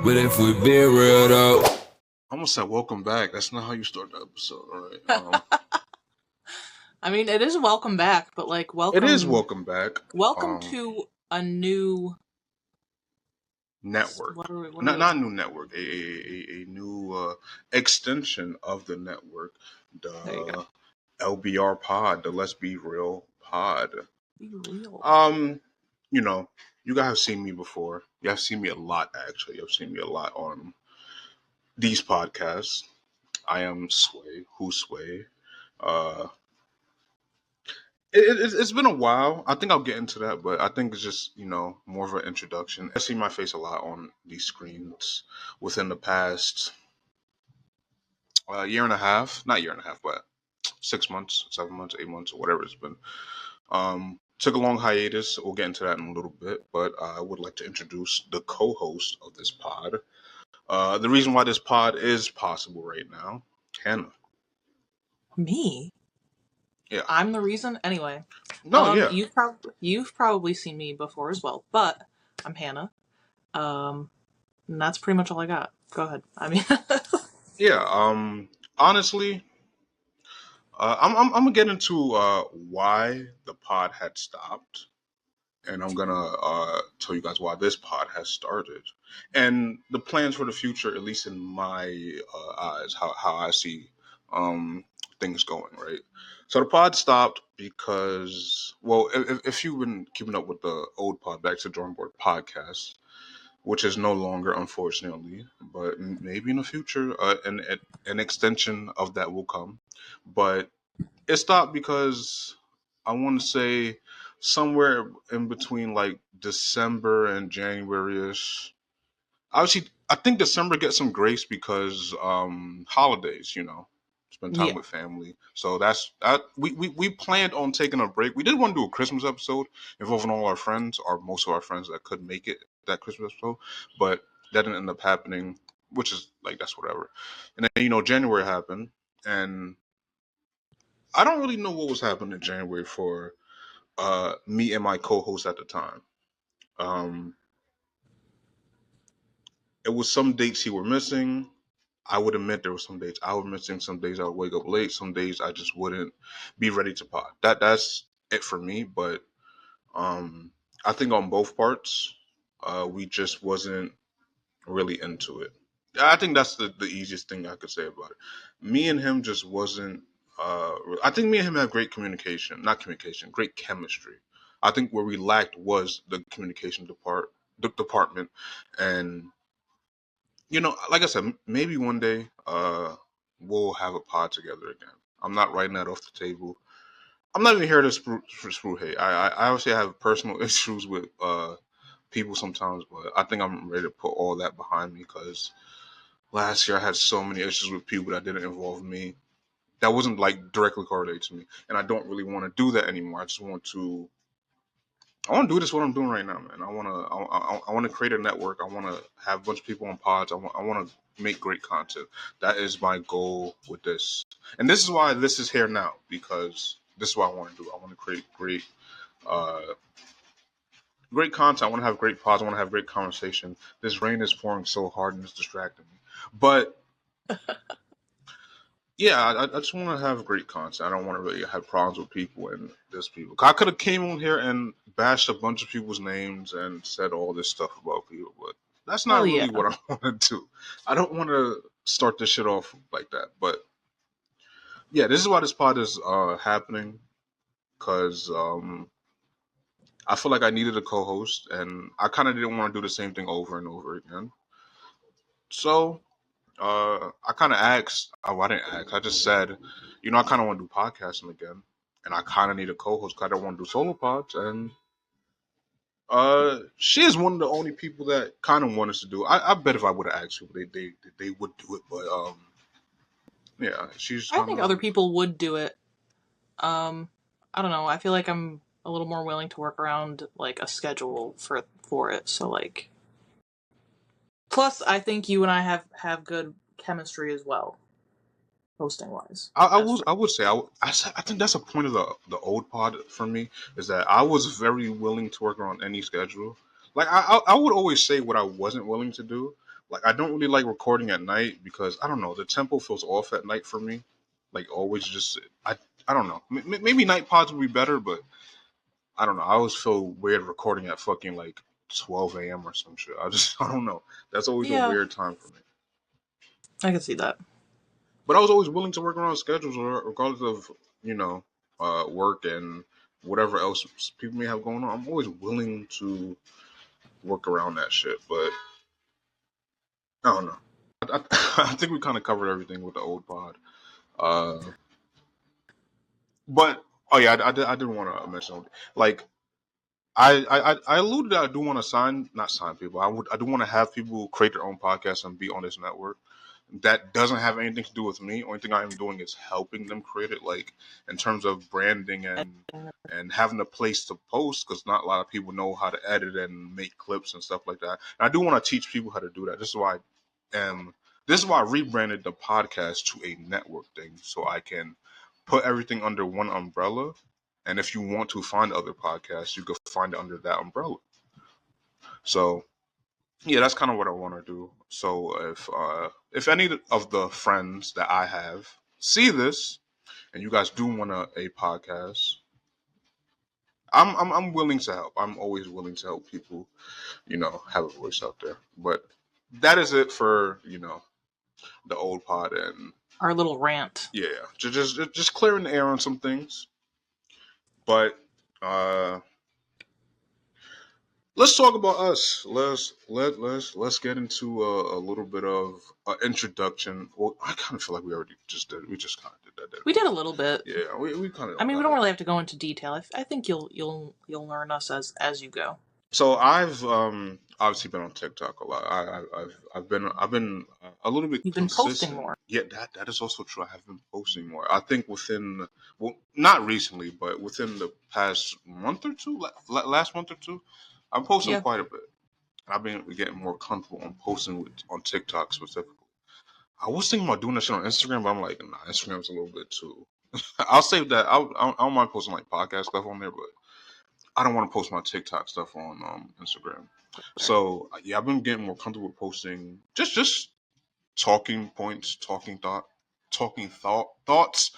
But if we be real though, I almost said welcome back. That's not how you start the episode, all right? I mean, it is welcome back, but like welcome. It is welcome back. Welcome to a new network. What are we Not a new network. A new extension of the network. There you go. The LBR pod. The Let's Be Real pod. Be real. You know, you guys have seen me before. You have seen me a lot, actually. You've seen me a lot on these podcasts. I am Sway. Who's Sway? It's been a while. I think I'll get into that, but I think it's just, more of an introduction. I see my face a lot on these screens within the past year and a half. Not year and a half, but 6 months, 7 months, 8 months, or whatever it's been. Took a long hiatus. We'll get into that in a little bit, but I would like to introduce the co-host of this pod. The reason why this pod is possible right now, Hannah. Me? Yeah. I'm the reason? Anyway. No, yeah. You've probably seen me before as well, but I'm Hannah. And that's pretty much all I got. Go ahead. I mean... Yeah, honestly... I'm gonna get into why the pod had stopped, and I'm gonna tell you guys why this pod has started, and the plans for the future, at least in my eyes, how I see things going. Right. So the pod stopped because, well, if you've been keeping up with the old pod, Back to the Drawing Board podcast, which is no longer, unfortunately, but maybe in the future, an extension of that will come. But it stopped because I want to say somewhere in between like December and January-ish. Obviously, I think December gets some grace because holidays, spend time Yeah. with family. So we planned on taking a break. We did want to do a Christmas episode involving all our friends, or most of our friends that could make it that Christmas episode, but that didn't end up happening, which is like, that's whatever. And then January happened, and I don't really know what was happening in January for me and my co-host at the time. It was some dates he were missing. I would admit there were some days I was missing. Some days I would wake up late. Some days I just wouldn't be ready to pod. That's it for me. But I think on both parts, we just wasn't really into it. I think that's the easiest thing I could say about it. Me and him just wasn't. I think me and him have great communication, not communication, great chemistry. I think where we lacked was the communication department, and like I said, maybe one day we'll have a pod together again. I'm not writing that off the table. I'm not even here to sprue hate. I obviously have personal issues with people sometimes, but I think I'm ready to put all that behind me because last year I had so many issues with people that didn't involve me. That wasn't like directly correlated to me, and I don't really want to do that anymore. I want to do this what I'm doing right now, man. I want to create a network. I want to have a bunch of people on pods. I want to make great content. That is my goal with this, and this is why this is here now, because this is what I want to do. I want to create uh, great content. I want to have great pods. I want to have great conversation. This rain is pouring so hard and it's distracting me, but. Yeah, I just want to have great content. I don't want to really have problems with people and this people. I could have came on here and bashed a bunch of people's names and said all this stuff about people, but that's not really what I want to do. I don't want to start this shit off like that. But yeah, this is why this pod is happening, because I feel like I needed a co-host, and I kind of didn't want to do the same thing over and over again. So I kind of asked. Oh, I didn't ask. I just said, I kind of want to do podcasting again, and I kind of need a co-host because I don't want to do solo pods. And she is one of the only people that kind of want us to do. I bet if I would have asked people, they would do it. But yeah, she's. I think other people would do it. I don't know. I feel like I'm a little more willing to work around like a schedule for it. So like. Plus, I think you and I have good chemistry as well, hosting wise. I would say I think that's a point of the old pod for me, is that I was very willing to work around any schedule. Like I would always say what I wasn't willing to do, Like I don't really like recording at night because I don't know, the tempo feels off at night for me. Like always, just I don't know. Maybe night pods would be better, but I don't know. I always feel weird recording at fucking like 12 a.m. or some shit. I don't know. That's always a Yeah, weird time for me. I can see that. But I was always willing to work around schedules, regardless of work and whatever else people may have going on. I'm always willing to work around that shit. But I don't know. I, I think we kind of covered everything with the old pod. Uh, but oh yeah, I didn't want to mention something. Like I alluded that I do want to not sign people. I do want to have people create their own podcast and be on this network. That doesn't have anything to do with me. Only thing I am doing is helping them create it, like in terms of branding and having a place to post, because not a lot of people know how to edit and make clips and stuff like that. And I do want to teach people how to do that. This is why I rebranded the podcast to a network thing, so I can put everything under one umbrella. And if you want to find other podcasts, you can find it under that umbrella. So yeah, that's kind of what I want to do. So if any of the friends that I have see this and you guys do want a podcast, I'm willing to help. I'm always willing to help people, have a voice out there. But that is it for the old pod and Our little rant. yeah, just clearing the air on some things. But uh let's talk about us. Let's get into a little bit of introduction. Well, I kind of feel like we already just did. We just kind of did that, didn't We did a little bit. we? Yeah, we kind of I mean, we got don't it. really have to go into detail. I think you'll learn us as you go. So I've obviously been on TikTok a lot. I've been a little bit You've been posting consistent. more. Yeah, that is also true. I have been posting more. I think not recently, but within the past month or two, last month or two, I'm posting Yeah, quite a bit. I've been getting more comfortable on posting on TikTok specifically. I was thinking about doing that shit on Instagram, but I'm like, nah, Instagram's a little bit too. I'll save that. I don't mind posting like podcast stuff on there, but I don't want to post my TikTok stuff on Instagram. fair. So yeah, I've been getting more comfortable with posting just talking points, thoughts.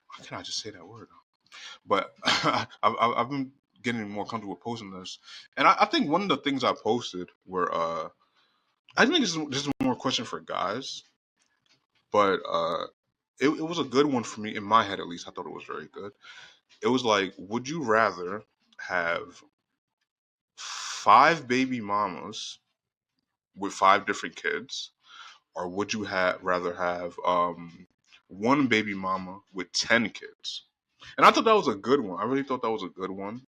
How can I just say that word? But I've been getting more comfortable with posting this, and I think one of the things I posted were I think this is more a question for guys, but it was a good one for me in my head at least. I thought it was very good. It was like, would you rather have 5 baby mamas with 5 different kids, or would you rather have one baby mama with 10 kids? And I thought that was a good one. I really thought that was a good one.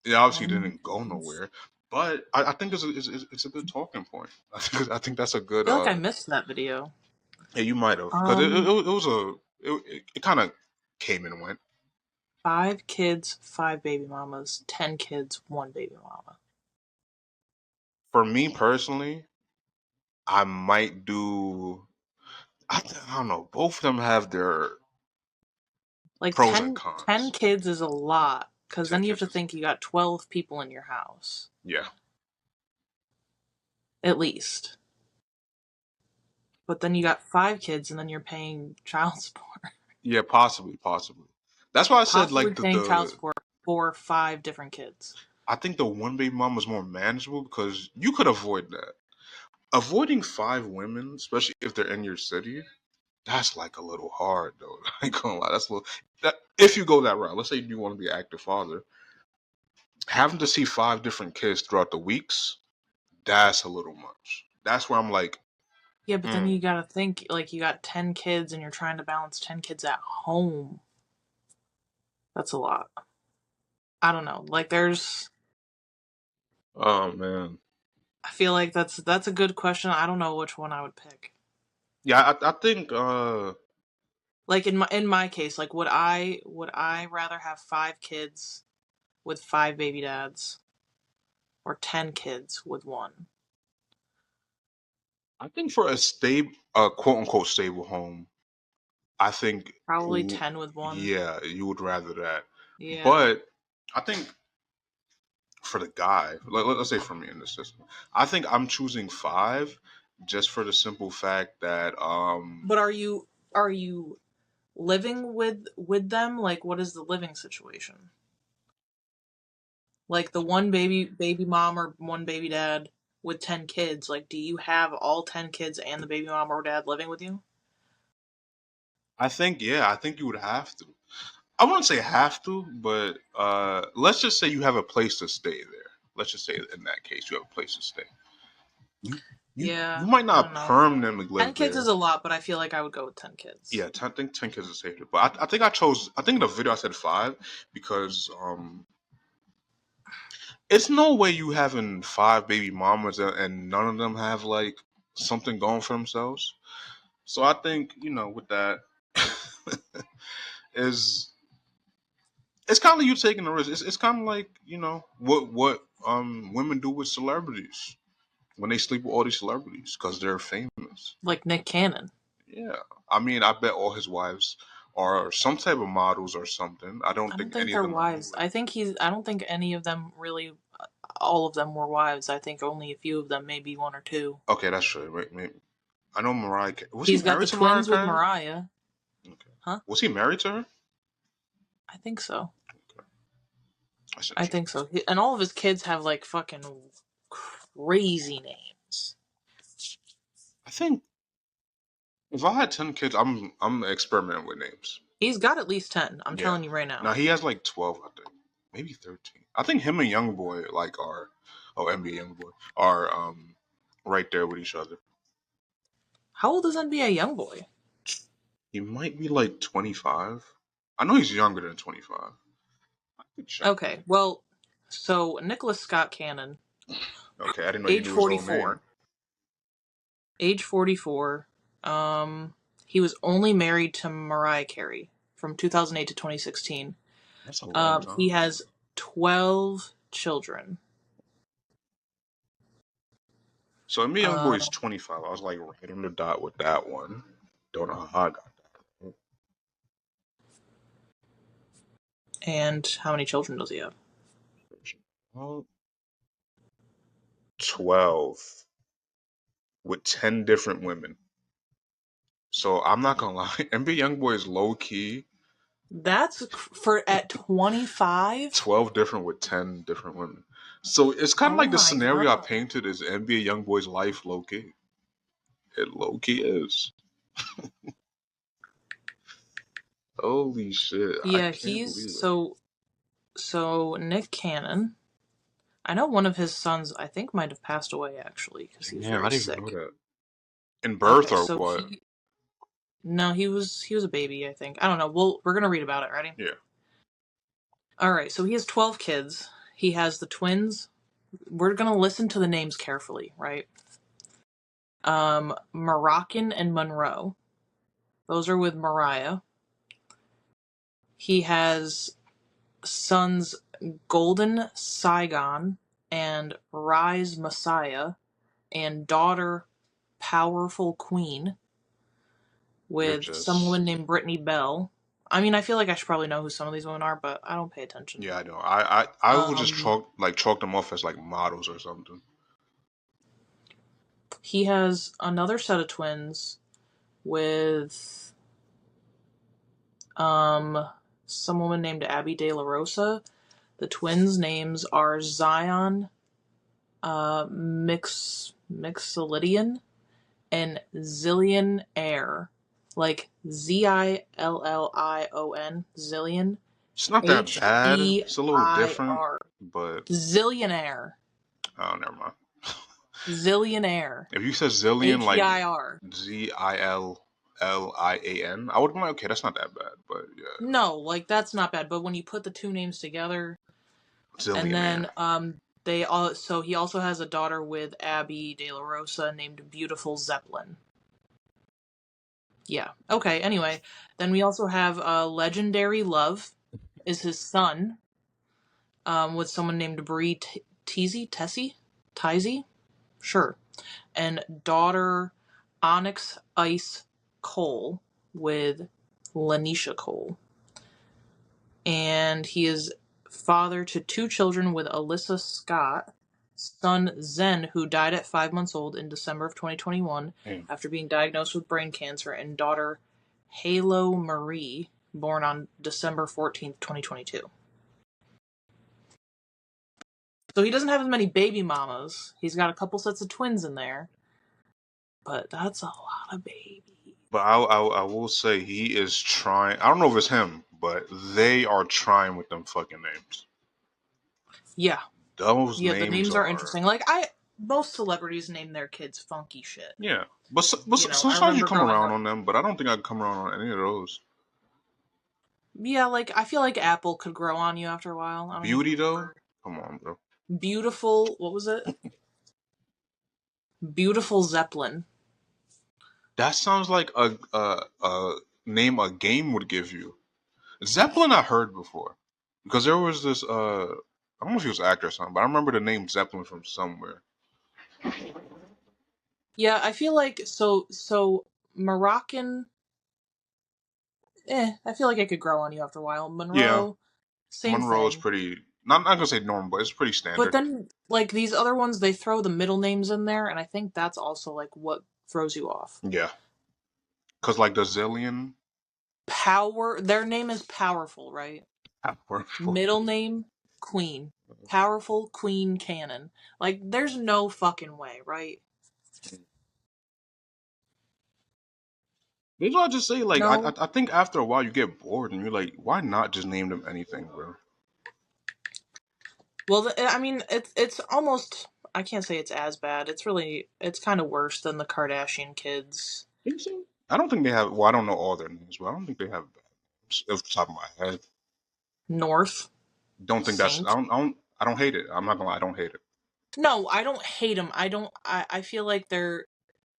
It obviously Um, didn't go nowhere, but I think it's a good talking point. I think that's a I good. feel like I missed that video. Yeah, you might have, because Um, it was it kind of came and went. 5 kids, 5 baby mamas, 10 kids, 1 baby mama. For me personally, I might do. I don't know. Both of them have their Like pros and 10 cons. kids is a lot, because Ten then you have kids to is think you got 12 people in your house, yeah, at least. But then you got 5 kids, and then you're paying child support. yeah, possibly. That's why I said Possibly like paying child support for 5 different kids. I think the one baby mom is more manageable because you could avoid that. Avoiding 5 women, especially if they're in your city, that's like a little hard though. I ain't gonna lie, that's a little. That if you go that route, let's say you want to be an active father, having to see 5 different kids throughout the weeks, that's a little much. That's where I'm like, Yeah, but then mm, you gotta think, like, you got 10 kids and you're trying to balance 10 kids at home. That's a lot. I don't know. Like, oh man, I feel like that's a good question. I don't know which one I would pick. yeah, I think Like in my case, like would I rather have 5 kids with 5 baby dads or 10 kids with one? I think for a stable, quote unquote stable home, I think, Probably 10 with one. yeah, you would rather that. Yeah. But I think for the guy, let's say for me in this system, I think I'm choosing 5 just for the simple fact that But are you living with them? Like, what is the living situation? Like the one baby mom or one baby dad with 10 kids, like do you have all 10 kids and the baby mom or dad living with you? I think you would have to. I wouldn't say have to, but let's just say you have a place to stay there. Let's just say in that case you have a place to stay. You you Yeah, might I don't not know. permanently 10 live kids there. is a lot, but I feel like I would go with 10 kids. Yeah, 10, I think 10 kids is safer. But I think I chose. I think in the video I said 5 because it's no way you having 5 baby mamas and none of them have like something going for themselves. So I think with that is it's kind of you taking a risk. It's kind of like what women do with celebrities when they sleep with all these celebrities because they're famous. Like Nick Cannon. Yeah, I mean, I bet all his wives are some type of models or something. I don't I don't think think any of they're them are wives. newlyweds. I don't think any of them really, all of them were wives. I think only a few of them, maybe one or two. Okay, that's true. Wait. I know Mariah. Was he He's got the married to Mariah twins with Carey? Mariah. Okay. Huh? Was he married to her? I think so. Okay. That's I interesting. think so. And all of his kids have like fucking crazy names. I think if I had 10 kids, I'm experimenting with names. He's got at least 10. I'm Yeah. telling you right now. Now he has like 12, I think, maybe 13. I think him and YoungBoy like are, oh NBA YoungBoy are right there with each other. How old is NBA YoungBoy? He might be like 25. I know he's younger than 25. I could check. Okay, well, so Nicholas Scott Cannon, Okay, I didn't know you age knew his whole name. 44. Age 44. Um, he was only married to Mariah Carey from 2008 to 2016. That's a long He time. has 12 children. So NBA Uh, YoungBoy is 25. I was like right on the dot with that one. Don't know how I got that. and how many children does he have? Well, 12 with 10 different women. So I'm not gonna lie, NBA YoungBoy is low key That's for at 25? 12 different with 10 different women. So it's kind of Oh like the my scenario I god. painted is NBA YoungBoy's life low key. It low key is. Holy shit! I Yeah, can't he's believe it. so Nick Cannon. I know one of his sons I think might have passed away actually because he was Damn, I very didn't even know sick. that. In birth Okay, or so what? he was a baby, I think. I don't know. We're going to read about it, ready? Yeah. All right, so he has 12 kids. He has the twins. We're going to listen to the names carefully, right? Moroccan and Monroe. Those are with Mariah. He has sons Golden Saigon and Rise Messiah and daughter Powerful Queen You're with some just woman named Brittany Bell. I mean, I feel like I should probably know who some of these women are, but I don't pay attention. yeah, I know. I would just Um, chalk them off as like models or something. he has another set of twins with some woman named Abby De La Rosa. The twins' names are Zion Mixolydian and Zillion Air. Like Zillion. Zillion. It's not that bad. It's a little different, Heir. but Zillionaire. oh, never mind. Zillionaire. If you said zillion, like Heir. Zillian, I would have been like, okay, that's not that bad, but yeah, No, like that's not bad. But when you put the two names together, and zillionaire. then they all so he also has a daughter with Abby De La Rosa named Beautiful Zeppelin. Yeah. Okay. Anyway, then we also have Legendary Love is his son, with someone named Bree Tessie, sure, and daughter Onyx Ice Cole with Lanisha Cole. And he is father to two children with Alyssa Scott, son Zen, who died at 5 months old in December of 2021 Damn. after being diagnosed with brain cancer, and daughter Halo Marie, born on December 14th, 2022. So he doesn't have as many baby mamas. He's got a couple sets of twins in there, but that's a lot of babies. But I will say he is trying. I don't know if it's him, but they are trying with them fucking names. Yeah. Those Yeah, the names names are are. interesting. Most celebrities name their kids funky shit. Yeah, but I sometimes you remember come growing around up. on them. But I don't think I can come around on any of those. Yeah, I feel like Apple could grow on you after a while. I don't even Beauty though, remember. come on, bro. Beautiful, what was it? Beautiful Zeppelin. That sounds like a name a game would give you. Zeppelin, I heard before because there was this. I don't know if he was an actor or something, but I remember the name Zeppelin from somewhere. Yeah, I feel like so Moroccan. I feel like it could grow on you after a while. Yeah, Monroe, same Monroe is thing. pretty. Not gonna say normal, but it's pretty But standard. then these other ones, they throw the middle names in there, and I think that's also what throws you off. Yeah, because like the Zillion. Power. Their name is powerful, right? Powerful. Middle name Queen. Powerful Queen Cannon. There's no fucking way, right? That's what I just say. Like, No. I think after a while you get bored and you're like, why not just name them anything, bro? Well, I mean, it's almost. I can't say it's as bad. It's kind of worse than the Kardashian kids. Think so? I don't think they have. Well, I don't know all their names, but I don't think they have bad names off the top of my head. North Don't think that's. Saint. I don't hate it. I'm not gonna lie. I don't hate it. No, I don't hate them. I don't. I feel like they're.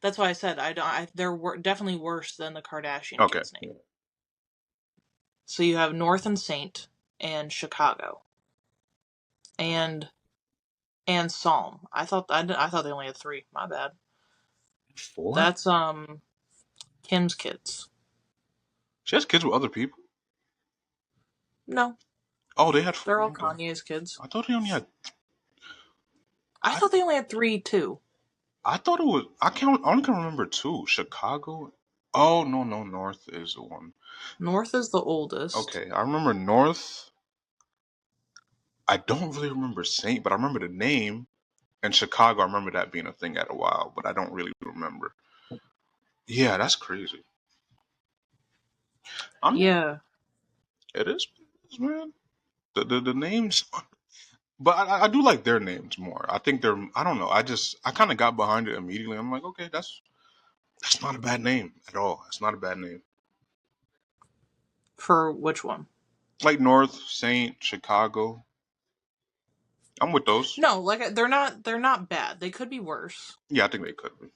That's why I said I don't. They're definitely worse than the Kardashian Okay. kids' name. So you have North and Saint and Chicago and Psalm. I thought they only had 3. My bad. 4? That's Kim's kids. She has kids with other people. No, Oh, they had they're 4. all Okay. Kanye's kids. I thought they only had. I I, thought they only had 3 too. I thought it was. I only can remember 2. Chicago. Oh no, North is the one. North is the oldest. Okay, I remember North. I don't really remember Saint, but I remember the name. And Chicago, I remember that being a thing at a while, but I don't really remember. Yeah, that's crazy. I mean, Yeah. it is, man. The names, but I do like their names more. I think they're. I don't know. I kind of got behind it immediately. I'm like, okay, that's not a bad name at all. It's not a bad name. For which one? Like North, Saint, Chicago. I'm with those. No, they're not bad. They could be worse. Yeah, I think they could be.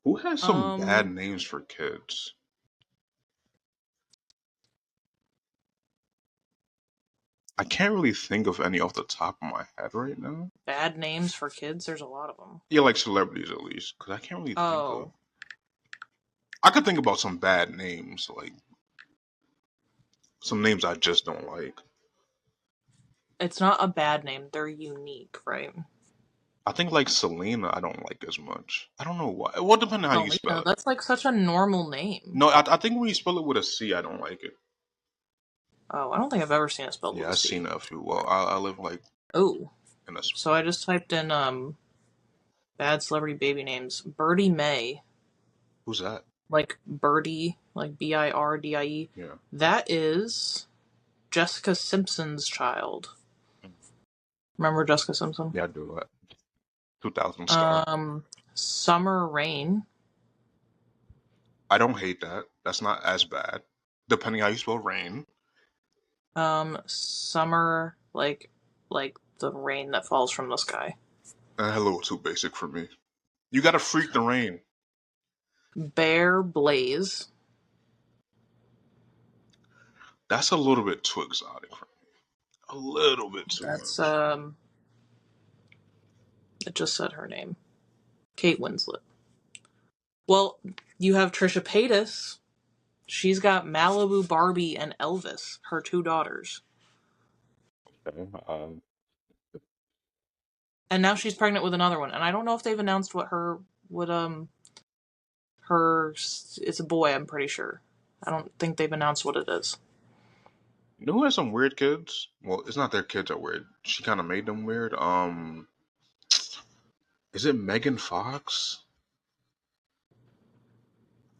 Who has some bad Um names for kids? I can't really think of any off the top of my head right now. Bad names for kids, there's a lot of them. Yeah, like celebrities at least, because I can't really think of. Oh. I could think about some bad names, like some names I just don't like. It's not a bad name. They're unique, right? I think like Selena, I don't like as much. I don't know why. Well, depending on how you spell Selena, it. that's such a normal name. No, I think when you spell it with a C, I don't like it. Oh, I don't think I've ever seen it spelled with Yeah, a I've seen C. it a few. Well, I live like Oh. in a. So I just typed in bad celebrity baby names. Birdie May. Who's that? Like Birdie, like Birdie. Yeah. That is Jessica Simpson's child. Remember Jessica Simpson? Yeah, I do that. 2000 star. Summer Rain. I don't hate that. That's not as bad. Depending how you spell rain. Summer like the rain that falls from the sky. A little too basic for me. You gotta freak the rain. Bear Blaze. That's a little bit too exotic for me. A little bit too That's much. it just said her name. Kate Winslet. Well, you have Trisha Paytas. She's got Malibu Barbie and Elvis, her 2 daughters. Okay. And now she's pregnant with another one. And I don't know if they've announced it's a boy, I'm pretty sure. I don't think they've announced what it is. You know who has some weird kids? Well, it's not their kids are weird. She kind of made them weird. Is it Megan Fox?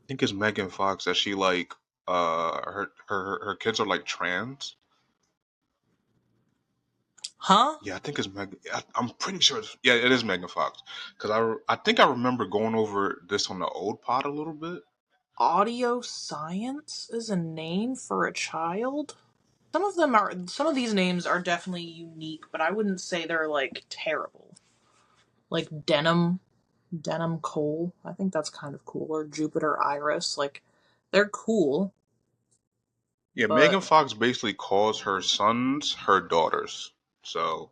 I think it's Megan Fox that she like. Her kids are like trans. Huh? Yeah, I think it's Megan. I'm pretty sure. Yeah, it is Megan Fox. Because I think I remember going over this on the old pod a little bit. Audio science is a name for a child? Some of these names are definitely unique, but I wouldn't say they're like terrible. Like Denim Cole. I think that's kind of cool. Or Jupiter Iris. Like, they're cool, Yeah, Megan but Fox basically calls her sons her daughters. So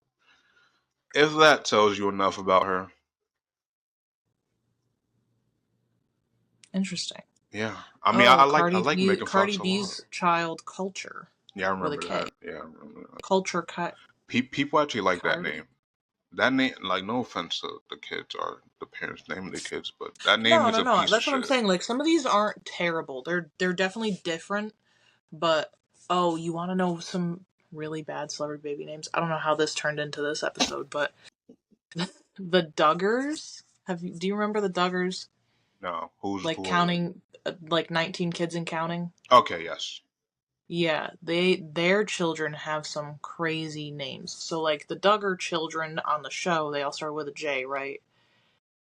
if that tells you enough about her, interesting. yeah. I mean, Oh, I like Megan Cardi Fox a lot. B's child Culture Yeah, I with a remember K. that. Yeah, I remember that. Culture People actually like that Cardi. name. That name, like, no offense to the kids or the parents naming the kids, but that name No, is no, a no. piece of That's what I'm shit. saying. Like, some of these aren't terrible. They're definitely different, but oh, you want to know some really bad celebrity baby names? I don't know how this turned into this episode, but the Duggars. Do you remember the Duggars? No, who's Like who are they? counting, like 19 kids and counting. Okay, yes. Yeah, their children have some crazy names. So like the Duggar children on the show, they all start with a J, right?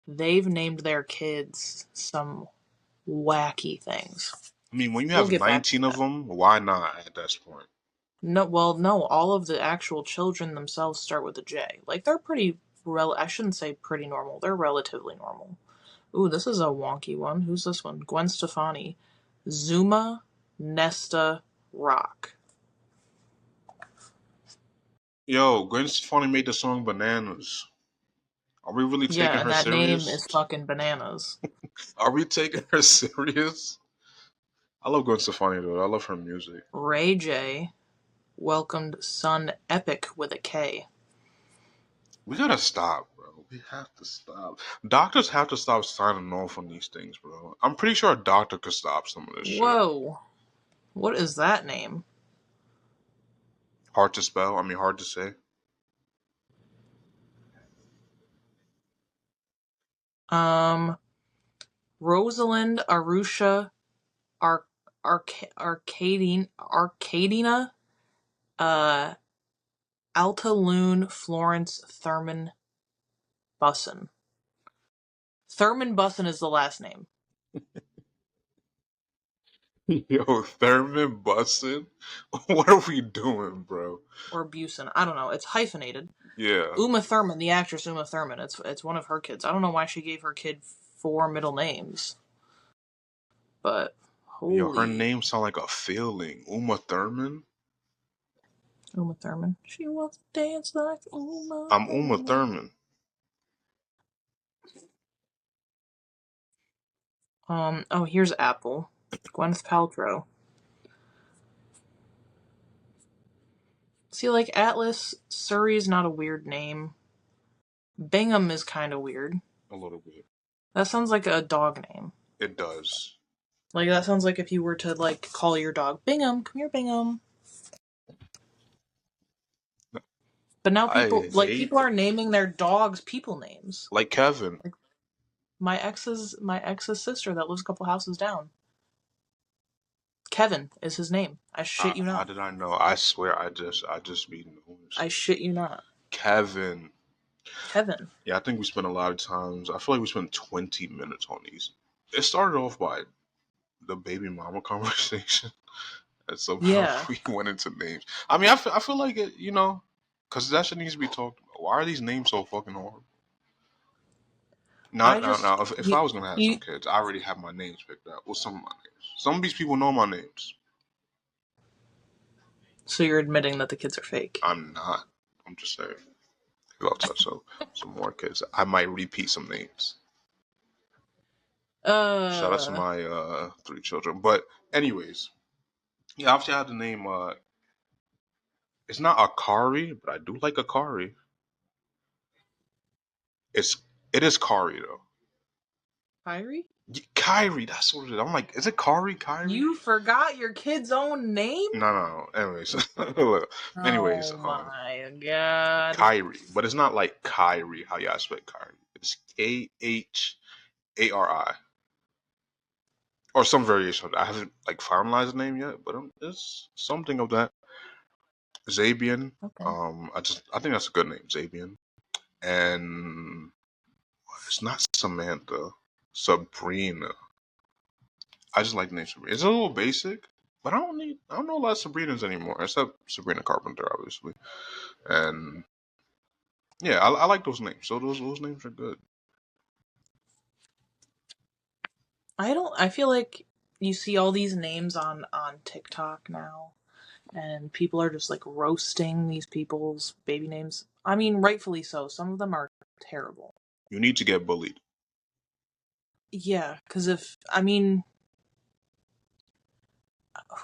They've named their kids some wacky things. I mean, when you We'll have get back to 19 of that. them, why not at this point? No, well, no, all of the actual children themselves start with a J. Like they're pretty I shouldn't say pretty normal. They're relatively normal. Ooh, this is a wonky one. Who's this one? Gwen Stefani. Zuma Nesta Rock. Yo, Gwen Stefani made the song Bananas. Are we really Yeah, taking and her that name serious? is fucking bananas. Are we taking her serious? I love Gwen Stefani though. I love her music. Ray J welcomed son Epic with a K. We gotta stop, bro. We have to stop. Doctors have to stop signing off on these things, bro. I'm pretty sure a doctor could stop some of this shit. Whoa. What is that name? Hard to spell. I mean, hard to say. Um, Rosalind Arusha Arcadina, uh, Altaloon Florence Thurman Bussin. Thurman Bussin is the last name. Yo, Thurman Bussin? What are we doing, bro? Or Busin. I don't know. It's hyphenated. Yeah. Uma Thurman, the actress Uma Thurman. It's one of her kids. I don't know why she gave her kid 4 middle names. But Yo, her holy name sound like a feeling. Uma Thurman? Uma Thurman. She wants to dance like Uma I'm Uma Thurman. Thurman. Oh, here's Apple. Gwyneth Paltrow. See, like, Atlas, Surrey's not a weird name. Bingham is kind of weird. A little bit. That sounds like a dog name. It does. Like, that sounds like if you were to, like, call your dog, Bingham, come here, Bingham. But now I hate people are naming their dogs people names. like Kevin. Like, my ex's sister that lives a couple houses down. Kevin is his name. I shit you How not. did I know? I swear I just be I noticing. shit you not. Kevin. Kevin. Yeah, I think we spent a lot of times. I feel like we spent 20 minutes on these. It started off by the baby mama conversation, and somehow Yeah. we went into names. I mean, I feel like it, because that shit needs to be talked about. Why are these names so fucking hard? I Now, just if I was gonna have some you kids, I already have my names picked out. Well, some of my names. Some of these people know my names. so you're admitting that the kids are fake. I'm not. I'm just saying. I'll touch some more kids. I might repeat some names. Shout out to my 3 children. But anyways, yeah, obviously I had the name. It's not Akari, but I do like Akari. it is Kari though. Kyrie? Kyrie, that's what it is. I'm like, is it Kari? Kyrie? You forgot your kid's own name? No. Anyways, anyways, Oh my god. Kyrie, but it's not like Kyrie. How y'all expect Kyrie? It's Khari, or some variation of that. I haven't like finalized the name yet, but it's something of that. Zabian. Okay. I think that's a good name, Zabian. And it's not Samantha. Sabrina. I just like the name Sabrina. It's a little basic, but I don't know a lot of Sabrinas anymore, except Sabrina Carpenter, obviously. And yeah, I like those names. So those names are good. I feel like you see all these names on TikTok now, and people are just like roasting these people's baby names. I mean, rightfully so. Some of them are terrible. You need to get bullied. Yeah, because I mean,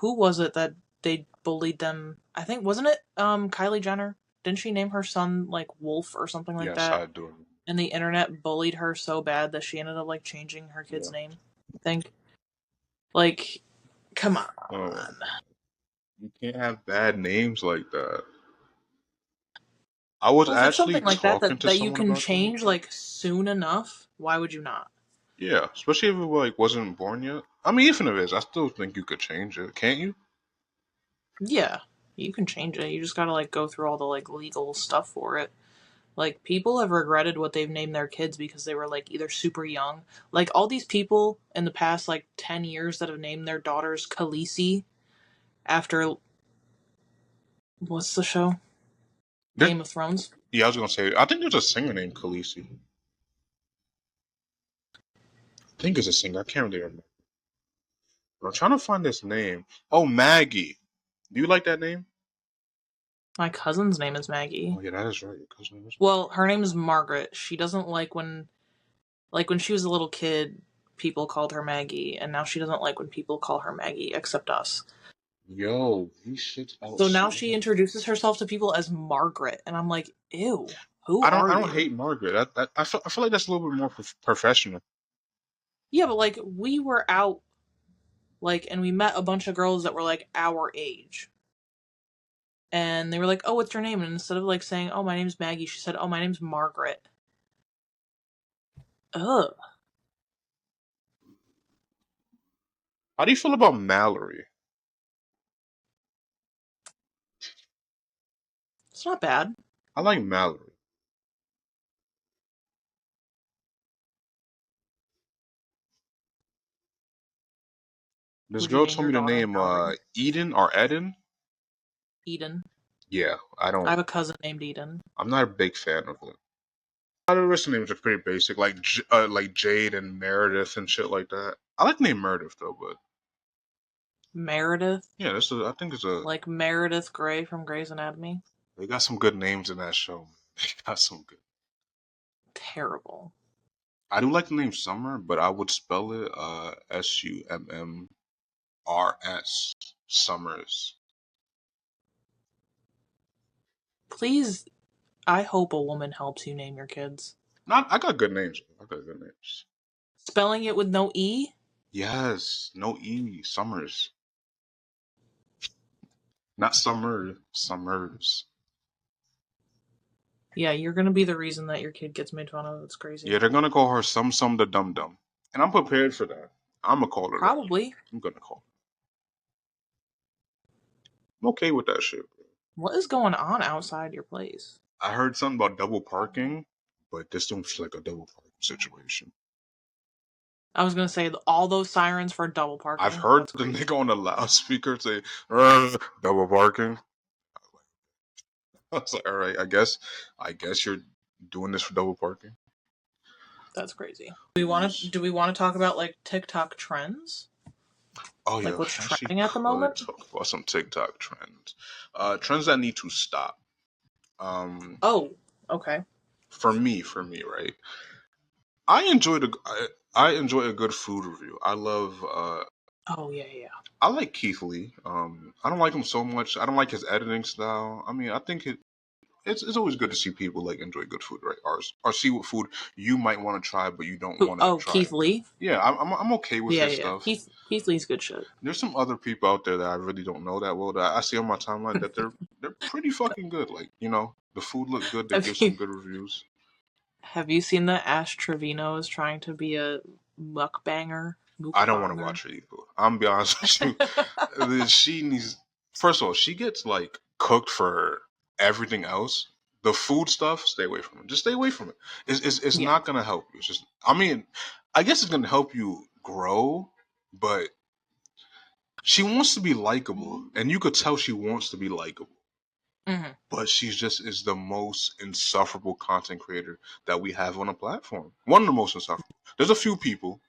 who was it that they bullied them? I think, wasn't it Kylie Jenner? Didn't she name her son like Wolf or something like Yes, that? I do. And the internet bullied her so bad that she ended up like changing her kid's Yeah. name. I think. Like, come on. Oh, you can't have bad names like that. I was Well, if it's actually something like that talking that, to that you someone can about that. change like soon enough, why would you not? Yeah, especially if it like wasn't born yet. I mean, even if it is, I still think you could change it, can't you? Yeah, you can change it. You just gotta like go through all the like legal stuff for it. Like people have regretted what they've named their kids because they were like either super young. Like all these people in the past like 10 years that have named their daughters Khaleesi after what's the show? There, Game of Thrones. yeah, I was gonna say. I think there's a singer named Khaleesi. I think it's a singer. I can't really remember. But I'm trying to find this name. Oh, Maggie. Do you like that name? My cousin's name is Maggie. Oh yeah, that is right. Your cousin is. Well, her name is Margaret. She doesn't like when she was a little kid, people called her Maggie, and now she doesn't like when people call her Maggie, except us. Yo, these shit's So now she outside. introduces herself to people as Margaret, and I'm like, ew, who I are don't you? hate Margaret. I feel like that's a little bit more professional. Yeah, but like we were out, like, and we met a bunch of girls that were like our age, and they were like, "Oh, what's your name?" And instead of like saying, "Oh, my name's Maggie," she said, "Oh, my name's Margaret." Ugh, How do you feel about Mallory? it's not bad. I like Mallory. This Would you girl name told your me the daughter name Mallory? Eden or Eden. Eden. Yeah, I I don't. have a cousin named Eden. I'm not a big fan of it. A lot of the rest of the names are pretty basic, like Jade and Meredith and shit like that. I like the name Meredith though, but Meredith, yeah, I think it's a. like Meredith Grey from Grey's Anatomy. They got some good names in that show. They got some good. Terrible. I do like the name Summer, but I would spell it Summrs. Summers. Please, I hope a woman helps you name your kids. Not. I got good names. I got good names. Spelling it with no E? Yes, no E. Summers. Not Summer. Summers. Yeah, you're gonna be the reason that your kid gets made fun of. It's Yeah, crazy. they're gonna call her Some the Dum Dum, and I'm prepared for that. I'm gonna call her that. Probably. I'm gonna call. I'm okay with that shit. What is going on outside your place? I heard something about double parking, but this don't feel like a double parking situation. I was gonna say all those sirens for double I've parking. heard That's the crazy. nigga on the loudspeaker say double parking. I was like, all right, I guess you're doing this for double parking. That's crazy. Do we want to talk about like TikTok trends? Oh Like yeah, what's we actually trending at the could moment? talk about some TikTok trends. Trends that need to stop. Oh, okay. For me, right? I enjoyed a, I enjoy a good food review. Oh yeah, yeah. I like Keith Lee. I don't like him so much. I don't like his editing style. I mean, it's always good to see people like enjoy good food, right? Or see what food you might want to try, but you don't want to Oh, try. Keith Lee. Yeah, I'm okay with Yeah, his yeah. stuff. Keith Lee's good shit. There's some other people out there that I really don't know that well that I see on my timeline that they're pretty fucking good. Like, the food look good. They Have give some you good reviews. have you seen that Ash Trevino is trying to be a mukbanger? I don't want to Mukbanger. watch her eat food. I'm gonna be honest with you. She needs. First of all, she gets like cooked for everything else. The food stuff, stay away from it. Just stay away from it. It's Yeah. not gonna help you. It's just. I mean, I guess it's gonna help you grow, but she wants to be likable, and you could tell she wants to be likable. Hmm. But she's just is the most insufferable content creator that we have on a platform. One of the most insufferable. There's a few people,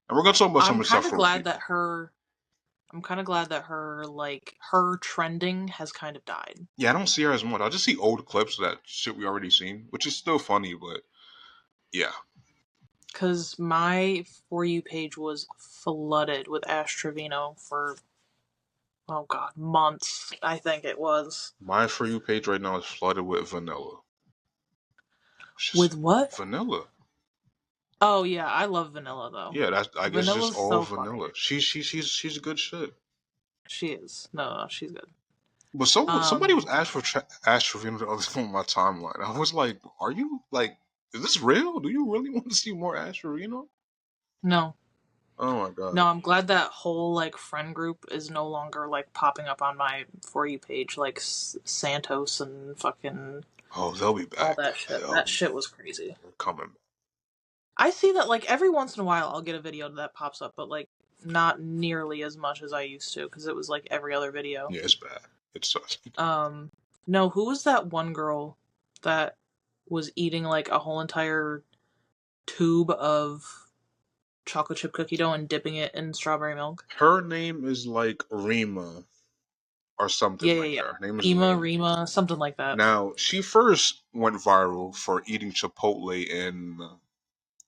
and we're gonna talk about some I'm kind of insufferable glad that people. her. I'm kind of glad that her trending has kind of died. Yeah, I don't see her as much. I just see old clips of that shit we already seen, which is still funny, but yeah. Cause my For You page was flooded with Ash Trevino for, oh god, months. I think it was. My For You page right now is flooded with vanilla. It's With just what? vanilla. Oh yeah, I love Vanilla though. Yeah, that's I guess just Vanilla's all so funny. vanilla. She's good shit. She is. No, she's good. But somebody was Um, asked for Ash Trevino the other day on my timeline. I was like, are you like, is this real? Do you really want to see more Ash Trevino? no. Oh my god. No, I'm glad that whole like friend group is no longer like popping up on my For You page like Santos and fucking Oh, they'll be all back. that shit. They'll That be shit was crazy. they're coming. I see that like every once in a while I'll get a video that pops up, but like not nearly as much as I used to because it was like every other video. Yeah, it's bad. It sucks. Um, no, who was that one girl that was eating like a whole entire tube of chocolate chip cookie dough and dipping it in strawberry milk? Her name is like Rima or something Yeah, yeah, like yeah. that. Her name is Rima. Rima, something like that. Now, she first went viral for eating Chipotle in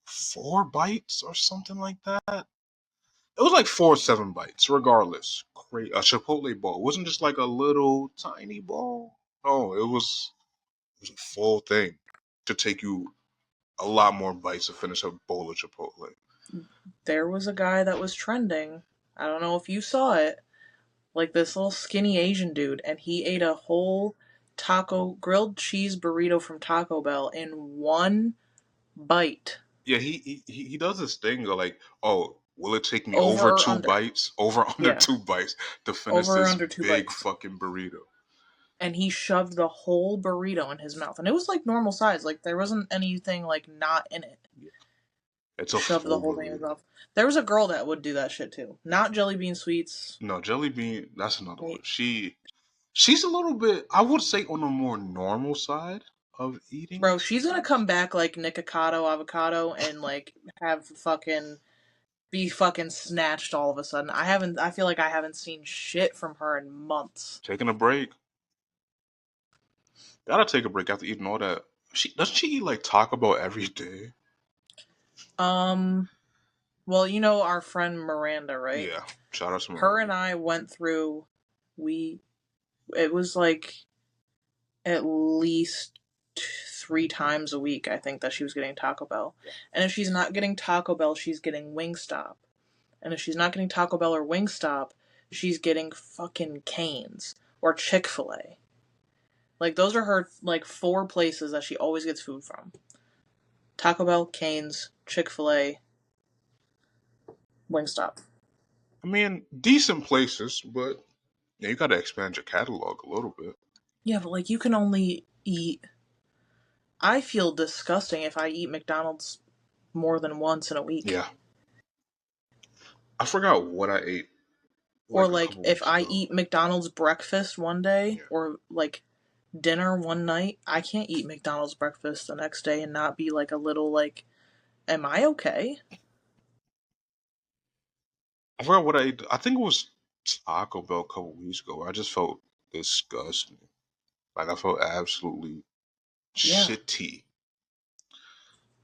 4 bites or something like that. It was like 4 or 7 bites, regardless. A Chipotle bowl. It wasn't just like a little tiny bowl. Oh, it was a full thing to take you a lot more bites to finish a bowl of Chipotle. There was a guy that was trending. I don't know if you saw it. Like this little skinny Asian dude, and he ate a whole grilled cheese burrito from Taco Bell in one bite. Yeah, he does this thing of like, oh, will it take me Over over or two under. bites, over under Yeah. 2 bites to finish Over or this under two big bites. fucking burrito? And he shoved the whole burrito in his mouth. And it was like normal size. Like there wasn't anything like not in it. Yeah. It's a Shoved the full whole thing in his burrito. mouth. There was a girl that would do that shit too. Not jelly bean sweets. No, Jelly Bean, that's another one. Wait. She's a little bit, I would say, on the more normal side of eating. Bro, she's gonna come back like Nikocado Avocado and like have fucking be fucking snatched all of a sudden. I feel like I haven't seen shit from her in months. Taking a break. Gotta take a break after eating all that. She doesn't she eat like Taco Bell every day? Um, well, you know our friend Miranda, right? Yeah. Shout out to Her Miranda. and I went through we it was like at least 3 times a week, I think, that she was getting Taco Bell. And if she's not getting Taco Bell, she's getting Wingstop. And if she's not getting Taco Bell or Wingstop, she's getting fucking Cane's or Chick-fil-A. Like, those are her, like, 4 places that she always gets food from. Taco Bell, Cane's, Chick-fil-A, Wingstop. I mean, decent places, but yeah, you gotta expand your catalog a little bit. Yeah, but, like, you can only eat... I feel disgusting if I eat McDonald's more than once in a week. Yeah. I forgot what I ate Or, like a like, couple if weeks I ago. eat McDonald's breakfast one day, Yeah. or, like, dinner one night, I can't eat McDonald's breakfast the next day and not be, like, a little, like, am I okay? I forgot what I ate. I think it was Taco Bell a couple weeks ago. I just felt disgusting. Like I felt absolutely Yeah, shitty.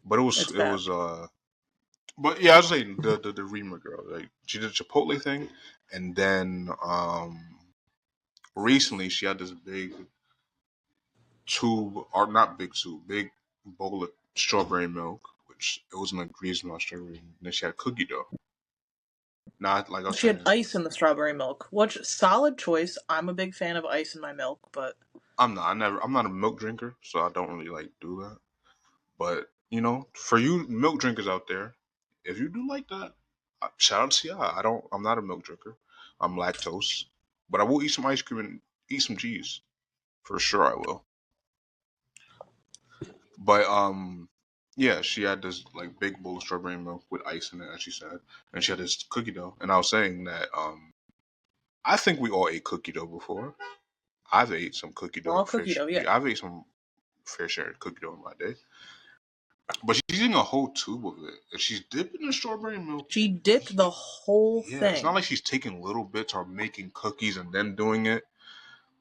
But it was it's it bad. was but yeah, I was saying the Rima girl, like she did the Chipotle thing, and then recently she had this big tube, or not big tube, big bowl of strawberry milk, which it was in a grease strawberry. And then she had cookie dough. Not like I was She had saying. ice in the strawberry milk, which solid choice. I'm a big fan of ice in my milk, but I'm not. I'm not a milk drinker, so I don't really like do that. But for you milk drinkers out there, if you do like that, shout out to y'all. I'm not a milk drinker. I'm lactose, but I will eat some ice cream and eat some cheese for sure. I will. But yeah, she had this like big bowl of strawberry milk with ice in it, as she said, and she had this cookie dough. And I was saying that I think we all ate cookie dough before. I've ate some cookie dough. raw cookie dough, yeah. I've ate some fair share of cookie dough in my day. But she's eating a whole tube of it, and she's dipping in strawberry milk. She dipped the whole Yeah, thing. it's not like she's taking little bits or making cookies and then doing it.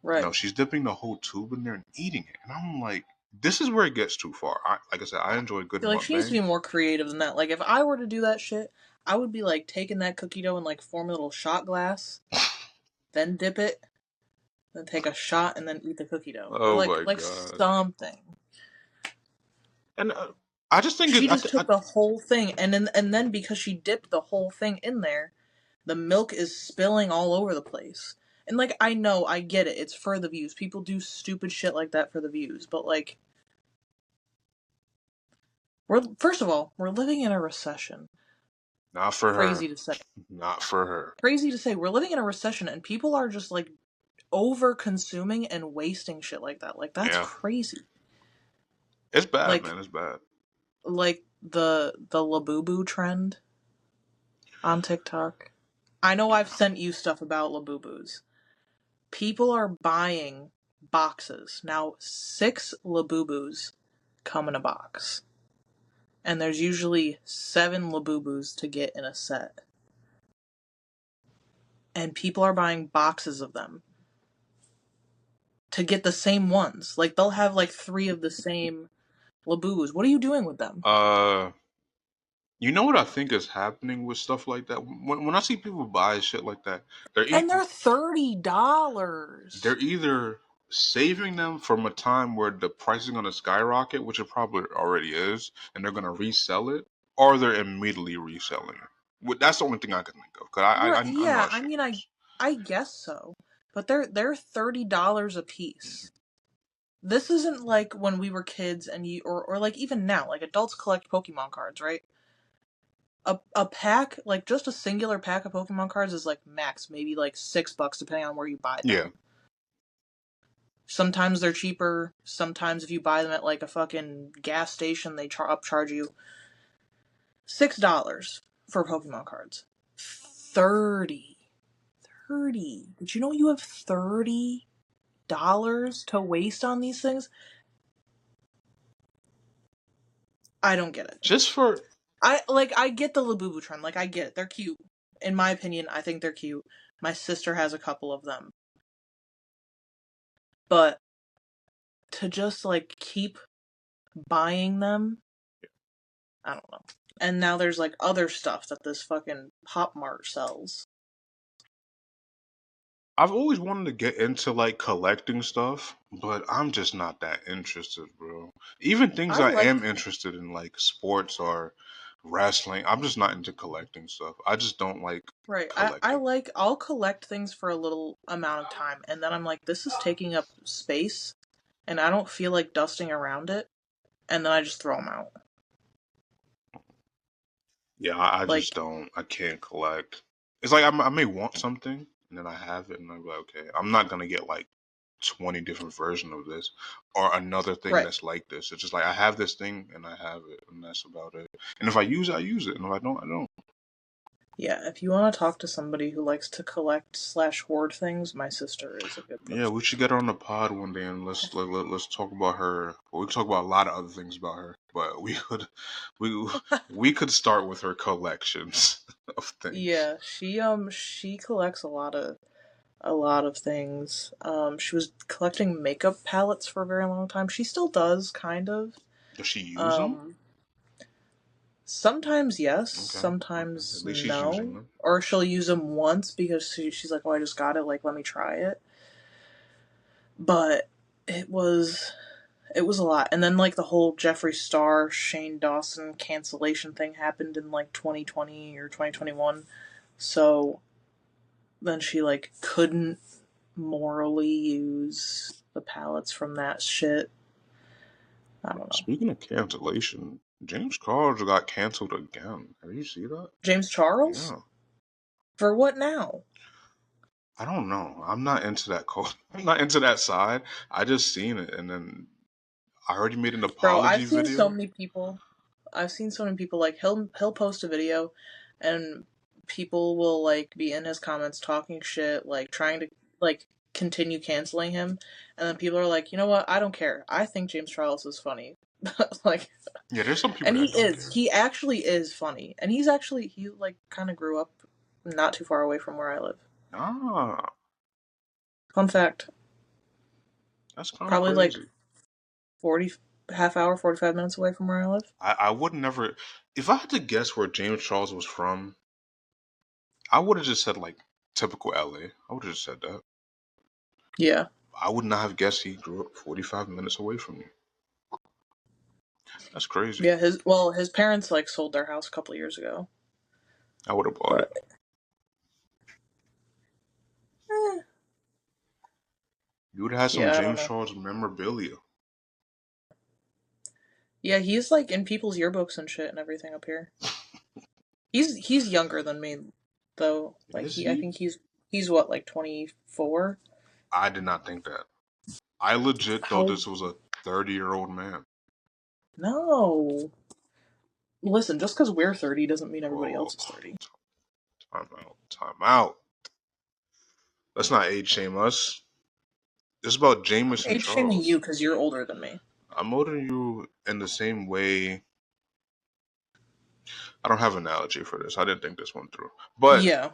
Right. No, she's dipping the whole tube in there and eating it. And I'm like, this is where it gets too far. Like I said, I enjoy good I feel like she needs to be mukbang. more creative than that. Like, if I were to do that shit, I would be like taking that cookie dough and like form a little shot glass, then dip it, then take a shot and then eat the cookie dough. Oh Like my like god! something. And I just think She just took the whole thing, and then because she dipped the whole thing in there, the milk is spilling all over the place. And like, I know, I get it. It's for the views. People do stupid shit like that for the views. But like, first of all, we're living in a recession. not for Crazy her. to say. Not for her. Crazy to say. We're living in a recession, and people are just like over consuming and wasting shit like that. Like, that's Yeah, crazy. it's bad, Like, man. It's bad. like the Labubu trend on TikTok. I know I've sent you stuff about Labubus. People are buying boxes. Now, 6 Labubus come in a box. And there's usually 7 Labubus to get in a set. And people are buying boxes of them to get the same ones. Like, they'll have like 3 of the same Labubus. What are you doing with them? You know what I think is happening with stuff like that? When I see people buy shit like that, they're And they're $30. they're either saving them from a time where the price is going to skyrocket, which it probably already is, and they're going to resell it, or they're immediately reselling it. That's the only thing I can think of. Cause I know Yeah, I've seen this. I guess so. But they're $30 a piece. This isn't like when we were kids and or like even now, like adults collect Pokemon cards, right? A pack, like just a singular pack of Pokemon cards is like max, maybe like $6 depending on where you buy them. Yeah. Sometimes they're cheaper. Sometimes if you buy them at like a fucking gas station, they upcharge you $6 for Pokemon cards. 30. Did you know you have $30 to waste on these things? I don't get it. Just for I get the Labubu trend. Like, I get it. They're cute. In my opinion, I think they're cute. My sister has a couple of them. But to just like keep buying them, I don't know. And now there's like other stuff that this fucking Pop Mart sells. I've always wanted to get into like collecting stuff, but I'm just not that interested, bro. Even things I am interested in, like sports or wrestling, I'm just not into collecting stuff. I just don't like collecting. I'll collect things for a little amount of time, and then I'm like, this is taking up space, and I don't feel like dusting around it, and then I just throw them out. Yeah, I just don't. I can't collect. It's like I may want something, and then I have it, and I'm like, okay, I'm not gonna get like 20 different versions of this or another thing that's like this. It's just like I have this thing and I have it, and that's about it. And if I use it, I use it, and if I don't, I don't. Yeah, if you want to talk to somebody who likes to collect / hoard things, my sister is a good person. Yeah, we should get her on the pod one day and let's talk about her. Well, we could talk about a lot of other things about her, but we could start with her collections of things. Yeah, she collects a lot of things. She was collecting makeup palettes for a very long time. She still does, kind of. Does she use them? Sometimes yes, sometimes At least she's no. using them. Or she'll use them once because she's like, oh, I just got it, like, let me try it. But it was It was a lot. And then, like, the whole Jeffree Star, Shane Dawson cancellation thing happened in, like, 2020 or 2021. So then she, like, couldn't morally use the palettes from that shit. I don't know. Speaking of cancellation, James Charles got canceled again. Have you seen that? James Charles? Yeah. For what now? I don't know. I'm not into that I'm not into that side. I just seen it, and then I heard he made an Bro, apology video. I've seen so many people, like, he'll post a video and people will, like, be in his comments talking shit, like, trying to, like, continue canceling him, and then people are like, you know what, I don't care. I think James Charles is funny. Like, Yeah, there's some people and that don't care. he actually is funny. And he, like, kind of grew up not too far away from where I live. Ah, Fun fact. that's kind of Probably, like, crazy. 45 minutes away from where I live. I would never, if I had to guess where James Charles was from, I would have just said like typical LA. I would have just said that. Yeah. I would not have guessed he grew up 45 minutes away from me. That's crazy. Yeah, his parents, like, sold their house a couple of years ago. I would have bought it. You would have had some Yeah, I don't James know. Charles memorabilia. Yeah, he's, like, in people's yearbooks and shit and everything up here. He's younger than me, though. Like, Is I he? think he's what, like, 24? I did not think that. I legit thought How? this was a 30-year-old man. No. Listen, just because we're 30 doesn't mean everybody Whoa. else is 30. Time out. Time out. Let's not age shame us. It's about Jameson Age shaming Charles. you because you're older than me. I'm older than you in the same way. I don't have an analogy for this. I didn't think this one through. But, Yeah.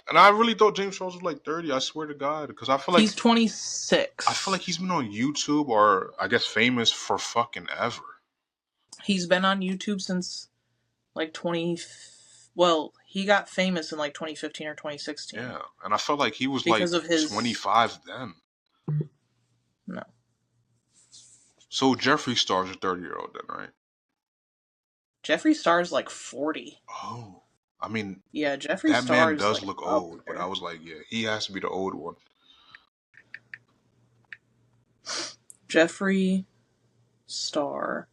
and I really thought James Charles was like 30. I swear to God, because I feel like He's 26. I feel like he's been on YouTube or I guess famous for fucking ever. He's been on YouTube since, like, well, he got famous in, like, 2015 or 2016. Yeah, and I felt like he was Because like of his... 25 then. No. So Jeffree Star's a 30-year-old then, right? Jeffree Star's, like, 40. Oh, I mean, Yeah, Jeffree that Star man is, does like, look up old, but there. I was like, yeah, he has to be the old one. Jeffree Star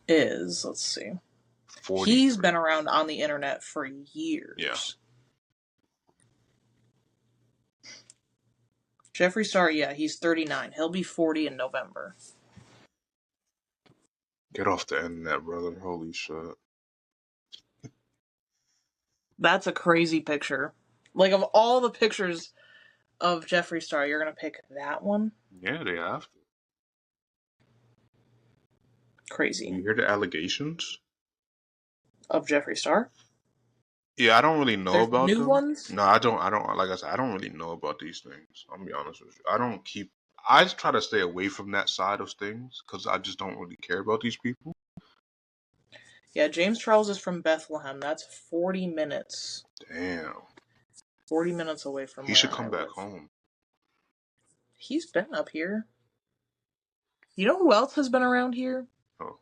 is, let's see. 43. He's been around on the internet for years. Yeah. Jeffree Star, yeah, he's 39. He'll be 40 in November. Get off the internet, brother. Holy shit. That's a crazy picture. Like, of all the pictures of Jeffree Star, you're gonna pick that one? Yeah, they have to. Crazy. You hear the allegations? Of Jeffree Star? Yeah, I don't really know There's about new them. ones? No, I don't. Like I said, I don't really know about these things. I'll be honest with you. I just try to stay away from that side of things because I just don't really care about these people. Yeah, James Charles is from Bethlehem. That's 40 minutes. Damn. 40 minutes away from He where should I come back live. home. He's been up here. You know who else has been around here? Oh.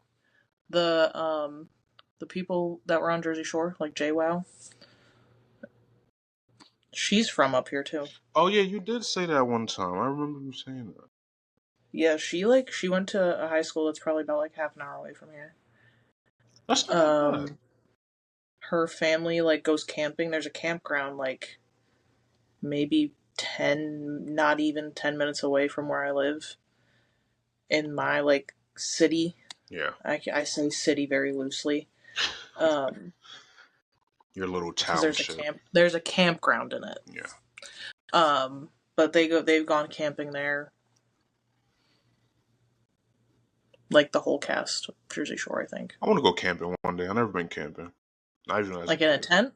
The people that were on Jersey Shore, like JWoww. She's from up here too. Oh yeah, you did say that one time. I remember you saying that. Yeah, she went to a high school that's probably about like half an hour away from here. That's not bad. Her family like goes camping. There's a campground like maybe not even 10 minutes away from where I live. In my like city. Yeah. I say city very loosely. Your little Because township. there's a campground in it. Yeah. But they've gone camping there. Like the whole cast of Jersey Shore, I think. I want to go camping one day. I've never been camping. Not even like in a tent?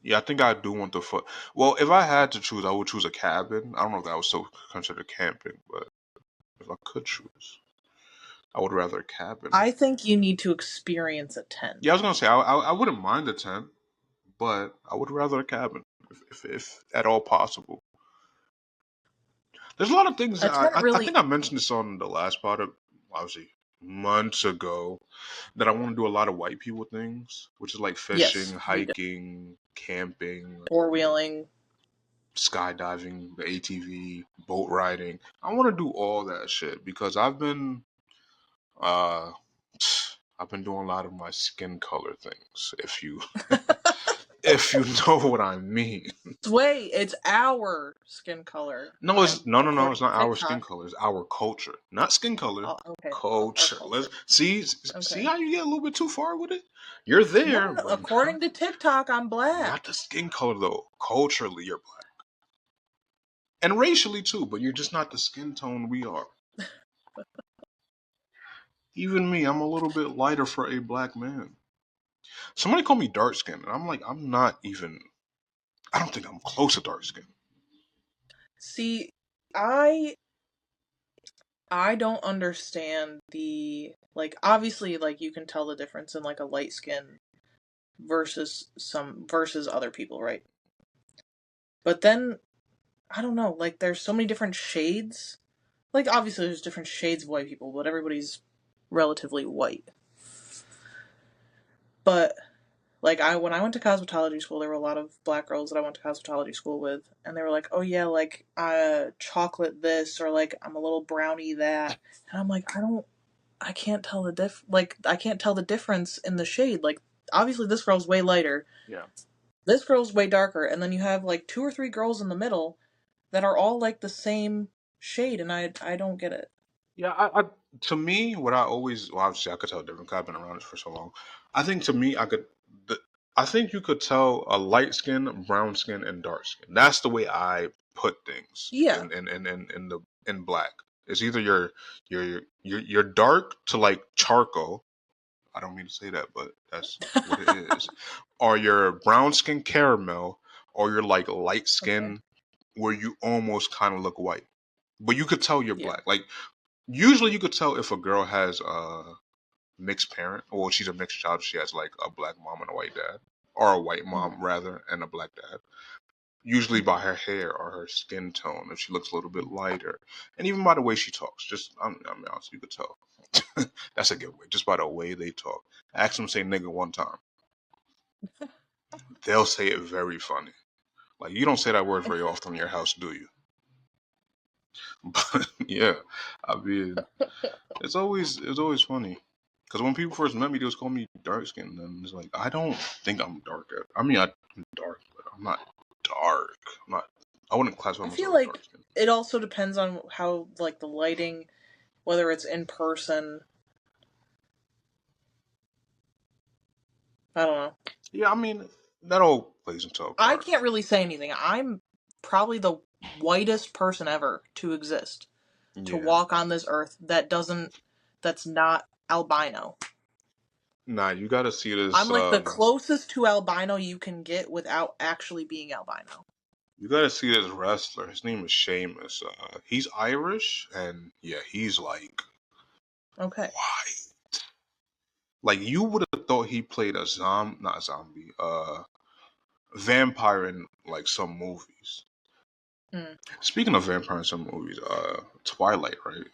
Yeah, I think I do want the foot. Well, if I had to choose, I would choose a cabin. I don't know if that was so considered camping, but if I could choose, I would rather a cabin. I think you need to experience a tent. Yeah, I was gonna say I wouldn't mind a tent, but I would rather a cabin if at all possible. There's a lot of things It's that been I really think I mentioned this on the last product, obviously months ago, that I want to do a lot of white people things, which is like fishing, yes, we do. hiking, camping, Four wheeling. skydiving, the ATV, boat riding. I want to do all that shit because uh I've been doing a lot of my skin color things. If you know what I mean. Wait, it's our skin color. No, it's no. It's According to not our skin TikTok. color. It's our culture, not skin color. Oh, okay, well, our Culture. Let's culture. see Okay. how you get a little bit too far with it. You're there, No, but according to TikTok, I'm not black. the skin color though. Culturally, you're black, and racially too. But you're just not the skin tone we are. Even me, I'm a little bit lighter for a black man. Somebody called me dark skin, and I'm like, I'm not even. I don't think I'm close to dark skin. See, I I don't understand the like obviously like you can tell the difference in like a light skin versus other people, right? But then I don't know, like there's so many different shades. Like obviously there's different shades of white people, but everybody's relatively white. But like I when I went to cosmetology school, there were a lot of black girls that I went to cosmetology school with, and they were like, "Oh yeah, like chocolate this or like I'm a little brownie that." And I'm like, I can't tell the I can't tell the difference in the shade. Like obviously this girl's way lighter. Yeah. This girl's way darker, and then you have like two or three girls in the middle that are all like the same shade, and I don't get it. Yeah, to me, what I always, well, obviously I could tell different 'cause I've been around this for so long. I think to me, the, I think you could tell a light skin, brown skin, and dark skin. That's the way I put things Yeah. in black. It's either you're dark to like charcoal. I don't mean to say that, but that's what it is. Or you're brown skin caramel, or you're like light Okay. skin where you almost kind of look white, but you could tell you're Yeah. black. Like usually, you could tell if a girl has a mixed parent, or she's a mixed child. She has like a black mom and a white dad, or a white Mm-hmm. mom rather and a black dad. Usually Mm-hmm. by her hair or her skin tone, if she looks a little bit lighter, and even by the way she talks. Just I'm honest, you could tell. That's a giveaway. Just by the way they talk. Ask them to say nigga one time. They'll say it very funny. Like you don't say that word very often in your house, do you? But yeah, I mean, it's always funny because when people first met me, they was calling me dark skinned, and it's like I don't think I'm dark. I mean, I'm dark, but I'm not dark. I'm not. I wouldn't classify I feel myself as dark like skinned. it also depends on how like the lighting, whether it's in person. I don't know. Yeah, I mean that all plays into a I part. can't really say anything. I'm probably the whitest person ever to exist, to Yeah, walk on this earth that's not albino. nah, you got to see I'm this. like the closest to albino you can get without actually being albino. You got to see this wrestler. His name is Sheamus. He's Irish, and yeah, he's like Okay. white. Like you would have thought he played not a zombie, vampire in like some movies. Mm. Speaking of vampire in some movies, Twilight, right?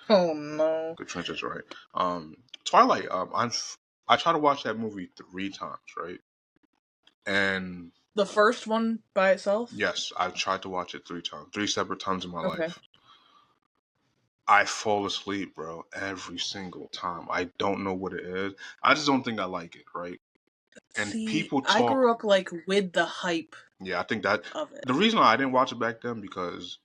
Oh no. Good transition, right? Twilight. I tried to watch that movie 3 times, right? And The first one by itself? yes, I've tried to watch it 3 times, 3 separate times in my Okay. life. I fall asleep, bro, every single time. I don't know what it is. I just don't think I like it, right? And See, people I talk. grew up like with the hype Yeah, I think that of it. the reason I didn't watch it back then because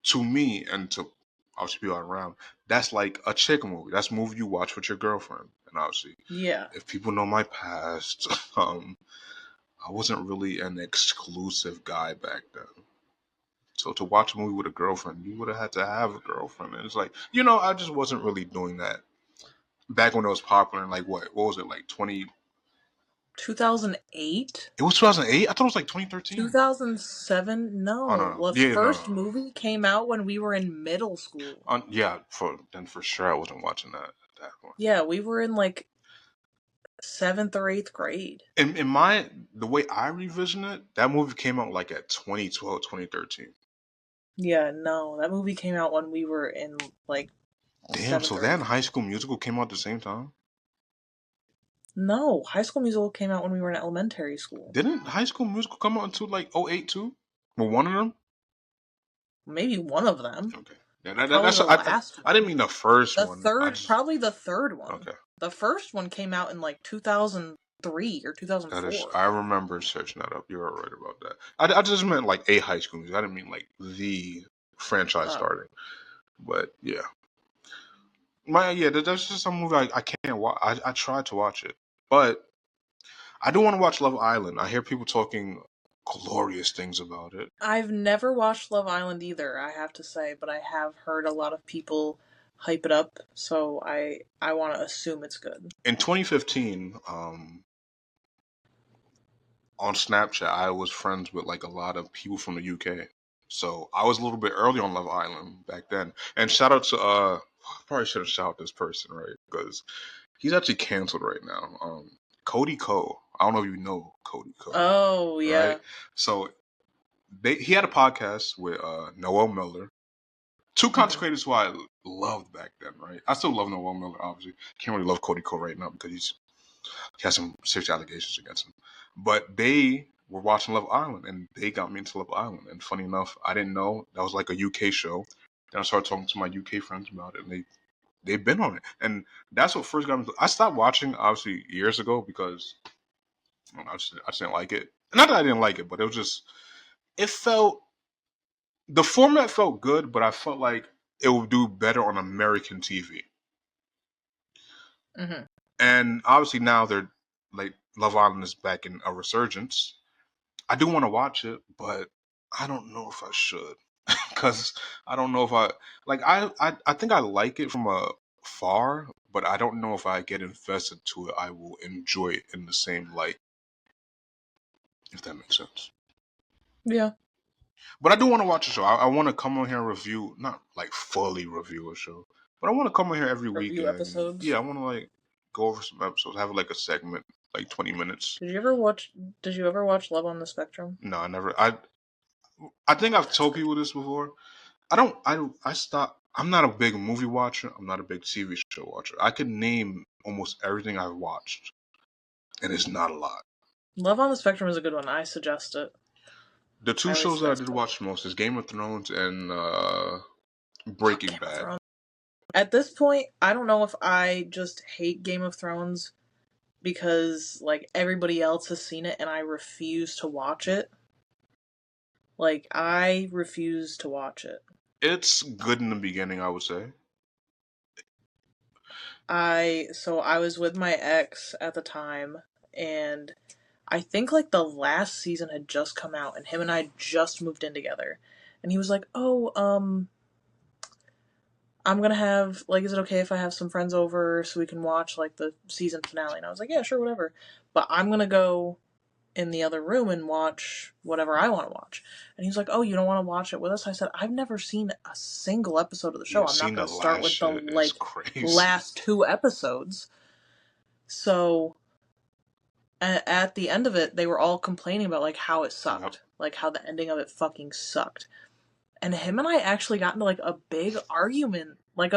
to me and to obviously people around, that's like a chick movie. That's a movie you watch with your girlfriend. And obviously, Yeah. if people know my past, I wasn't really an exclusive guy back then. So to watch a movie with a girlfriend, you would have had to have a girlfriend. And it's like, I just wasn't really doing that back when it was popular. And like what was it like 20? 2008? It was 2008. I thought it was like 2013. 2007? Oh No. no, The yeah, no, first no. movie came out when we were in middle school. Yeah, for sure I wasn't watching that at that point. Yeah, we were in like 7th or 8th grade. In the way I revision it, that movie came out like at 2012, 2013. Yeah, no, that movie came out when we were in like Damn, seventh so or that and eighth High grade. School Musical came out at the same time? No, High School Musical came out when we were in elementary school. Didn't High School Musical come out until like '08 too? Well, one of them? Maybe one of them. Okay. Yeah, Probably that's the last I one. didn't mean the first one. I just Probably the third one. okay. The first one came out in like 2003 or That is, 2004. I remember searching that up. You were right about that. I just meant like a High School Musical. I didn't mean like the franchise Oh. starting. But yeah, that's just some movie I can't watch. I tried to watch it, but I do want to watch Love Island. I hear people talking glorious things about it. I've never watched Love Island either, I have to say, but I have heard a lot of people hype it up, so I want to assume it's good. In 2015, on Snapchat, I was friends with like a lot of people from the UK. So I was a little bit early on Love Island back then. And shout out to probably should have shouted this person, right? Because he's actually canceled right now. Cody Ko. I don't know if you know Cody Ko, Oh, right? yeah. So he had a podcast with Noel Miller. Two content Mhm. creators who I loved back then, right? I still love Noel Miller, obviously. Can't really love Cody Ko right now because he has some serious allegations against him. But they were watching Love Island, and they got me into Love Island. And funny enough, I didn't know that was like a UK show. Then I started talking to my UK friends about it, and they've been on it. And that's what first got me. I stopped watching obviously years ago because I just didn't like it. Not that I didn't like it, but it was just it felt the format felt good, but I felt like it would do better on American TV. Mhm. And obviously now they're like Love Island is back in a resurgence. I do want to watch it, but I don't know if I should because I don't know if I like. I think I like it from a far, but I don't know if I get invested to it. I will enjoy it in the same light, if that makes sense. Yeah. But I do want to watch a show. I want to come on here and review, not like fully review a show, but I want to come on here every week Review and yeah, episodes. I want to like go over some episodes, have like a segment, like 20 minutes. Did you ever watch Love on the Spectrum? No, I never. I think I've That's told good. people this before. I stopped. I'm not a big movie watcher. I'm not a big TV show watcher. I could name almost everything I've watched, and it's not a lot. Love on the Spectrum is a good one. I suggest it. The two Highly shows that I did suggest it. watch most is Game of Thrones and Breaking Game of Bad. Thrones. At this point, I don't know if I just hate Game of Thrones because like everybody else has seen it and I refuse to watch it. Like I refuse to watch it. It's good in the beginning, I would say. I was with my ex at the time and I think like the last season had just come out and him and I just moved in together. And he was like, "Oh, I'm gonna have like, is it okay if I have some friends over so we can watch like the season finale?" And I was like, "Yeah, sure, whatever." But I'm gonna go in the other room and watch whatever I want to watch. And he was like, "Oh, you don't want to watch it with us?" I said, "I've never seen a single episode of the Yeah, show. I'm not seeing going the to start last with the shit is like crazy. last two episodes." So at the end of it, they were all complaining about like how it Yep. sucked, like how the ending of it fucking sucked. And him and I actually got into like a big argument, like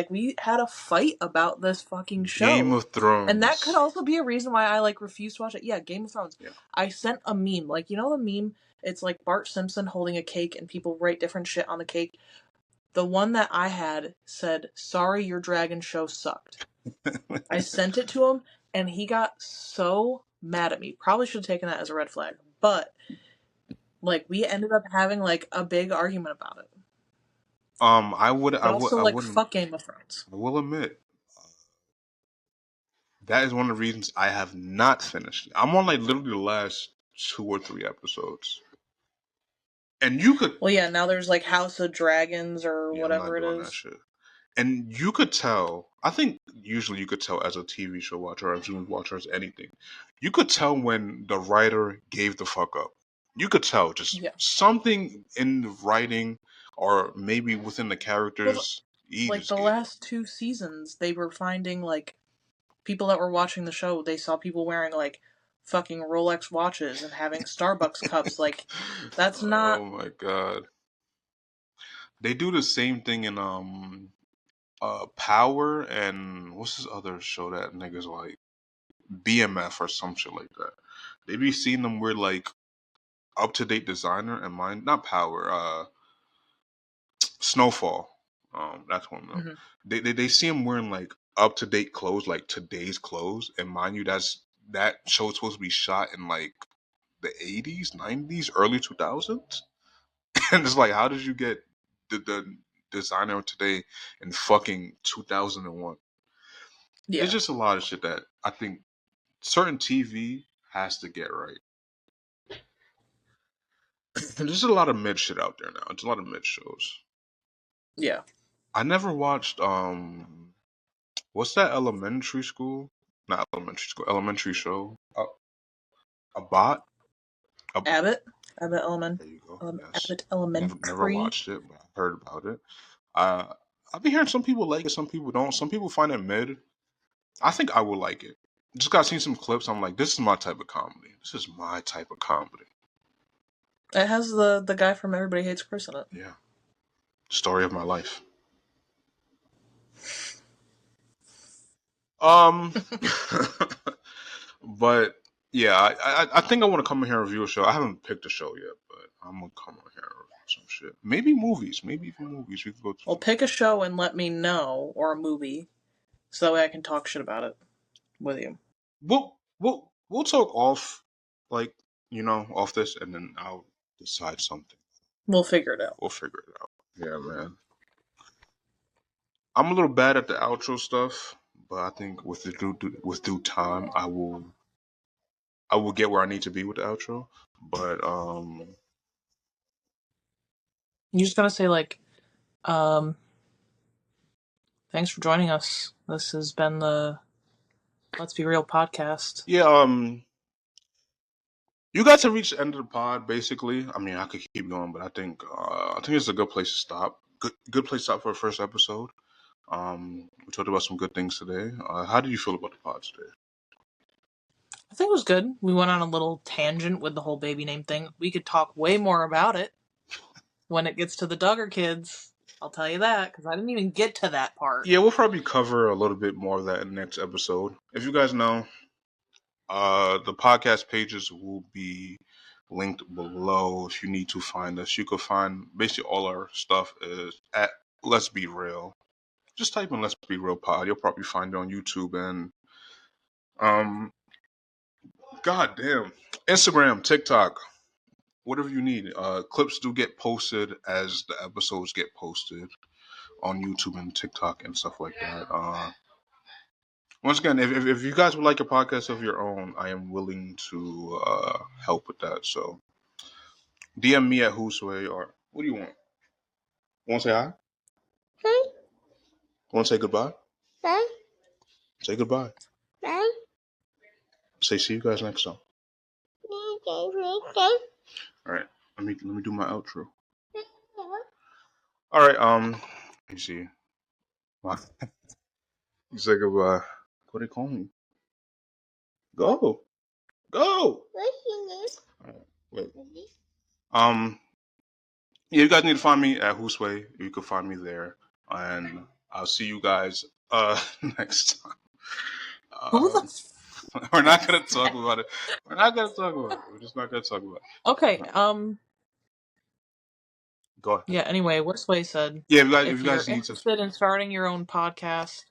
we had a fight about this fucking Game show. of And that could Thrones. also be a reason why I like refuse to watch it. Yeah, Game of Thrones. Yeah. I sent a meme, like you know the meme. It's like Bart Simpson holding a cake and people write different shit on the cake. The one that I had said, "Sorry, your dragon show sucked." I sent it to him, and he got so mad at me. Probably should have taken that as a red flag, but like we ended up having like a big argument about it. But also like wouldn't. fuck Game of Thrones. I will admit that is one of the reasons I have not finished. I'm on like literally the last 2 or 3 episodes, and you could. Well, yeah, now there's like House of Dragons or Yeah, I'm not whatever it doing that is. shit. And you could tell. I think usually you could tell as a TV show watcher or a movie watcher as anything. You could tell when the writer gave the fuck up. You could tell just Yeah. something in the writing or maybe within the Well, characters. He like just the gave up. last two seasons, they were finding like people that were watching the show, they saw people wearing like fucking Rolex watches and having Starbucks cups. Like, that's Oh not my god. They do the same thing in Power and what's this other show that niggas like BMF or some shit like that. They be seeing them wear like up to date designer and mine not Power. Snowfall. That's one of them. Hmm. They see him wearing like up to date clothes, like today's clothes, and mind you, that show is supposed to be shot in like the 80s, 90s, early 2000s, and it's like, how did you get the designer of today in fucking 2001? Yeah. It's just a lot of shit that I think certain TV has to get right. And there's a lot of mid shit out there now. It's a lot of mid shows. Yeah. I never watched what's that elementary school? Not elementary school. Elementary show. A bot. A, Abbott. Abbott Element. there you go. Yes. Abbott Never Elementary. watched it, but I heard about it. Uh, I've been hearing some people like it, some people don't. Some people find it mid. I think I would like it. Just got seen some clips. I'm like, this is my type of comedy. This is my type of comedy. It has the guy from Everybody Hates Chris in it. Yeah. Story of my life. Um, but yeah, I think I want to come in here and review a show. I haven't picked a show yet, but I'm gonna come on here and review some shit. Maybe movies. Maybe even movies. We could go. Well, pick a show and let me know, or a movie, so that way I can talk shit about it with you. We'll talk off, like off this, and then I'll decide something. We'll figure it out. We'll figure it out. Yeah, man. I'm a little bad at the outro stuff, but I think with due time, I will get where I need to be with the outro. But You're just gonna say like, thanks for joining us. This has been the Let's Be Real podcast. yeah, you got to reach the end of the pod. Basically, I mean, I could keep going, but I think it's a good place to stop. Good place to stop for a first episode. We talked about some good things today. How did you feel about the pod today? I think it was good. We went on a little tangent with the whole baby name thing. We could talk way more about it when it gets to the Duggar kids. I'll tell you that, because I didn't even get to that part. Yeah, we'll probably cover a little bit more of that in the next episode. If you guys know, the podcast pages will be linked below if you need to find us. You can find basically all our stuff is at Let's Be Real. Just type in Let's Be Real Pod. You'll probably find it on YouTube and goddamn, Instagram, TikTok, whatever you need. Clips do get posted as the episodes get posted on YouTube and TikTok and stuff like that. Once again, if you guys would like a podcast of your own, I am willing to help with that. So DM me at Who'sway or what do you want? Want to say hi? Hi. Want to say goodbye? Bye. Say goodbye. Bye. Say see you guys next time. All right. Let me do my outro. All right. Let me see. You say goodbye. What do they call me? Go. Go. All right. Wait. Yeah, you guys need to find me at Who'sway. You can find me there, and I'll see you guys next time. Who the We're not gonna talk about it. We're not gonna talk about it. We're just not gonna talk about it. Okay, Go ahead. yeah, anyway, what Sway said, Yeah, if if you you're guys need to. interested in starting your own podcast,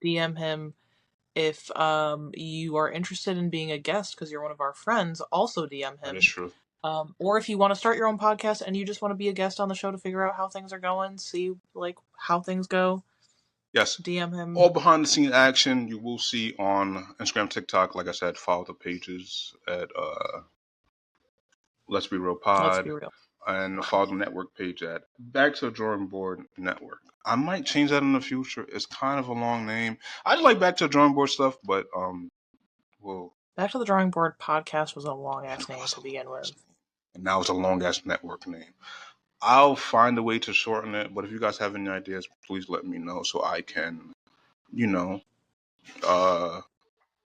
DM him. If you are interested in being a guest because you're one of our friends, also DM That him. is true. Or if you want to start your own podcast and you just want to be a guest on the show to figure out how things are going, see like how things go, Yes. DM him. All behind the scenes action you will see on Instagram, TikTok. Like I said, follow the pages at Let's Be Real Pod. Let's be real. And follow the network page at Back to the Drawing Board Network. I might change that in the future. It's kind of a long name. I just like Back to the Drawing Board stuff, but well, Back to the Drawing Board podcast was a long ass name to begin with. And now it's a long ass network name. I'll find a way to shorten it, but if you guys have any ideas, please let me know so I can,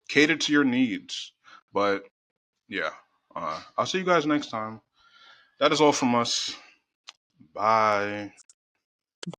cater to your needs. But yeah, I'll see you guys next time. That is all from us. Bye.